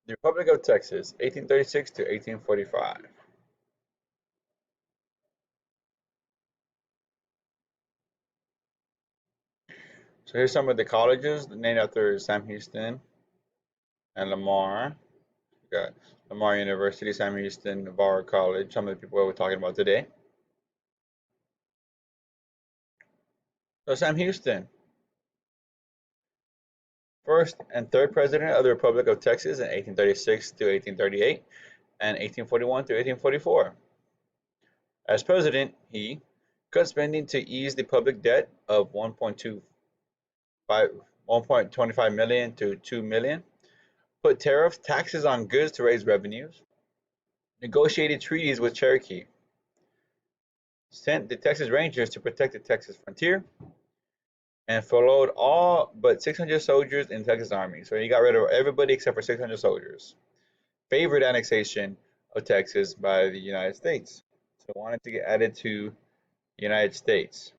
The Republic of Texas, 1836 to 1845. So here's some of the colleges named after Sam Houston and Lamar. We got Lamar University, Sam Houston, Navarro College, some of the people we're talking about today. So Sam Houston, first and third president of the Republic of Texas in 1836 to 1838 and 1841 to 1844. As president, he cut spending to ease the public debt of 1.25 million to 2 million, put tariff taxes on goods to raise revenues, negotiated treaties with Cherokee, sent the Texas Rangers to protect the Texas frontier, and furloughed all but 600 soldiers in the Texas Army. So he got rid of everybody except for 600 soldiers. Favored annexation of Texas by the United States. So wanted to get added to the United States.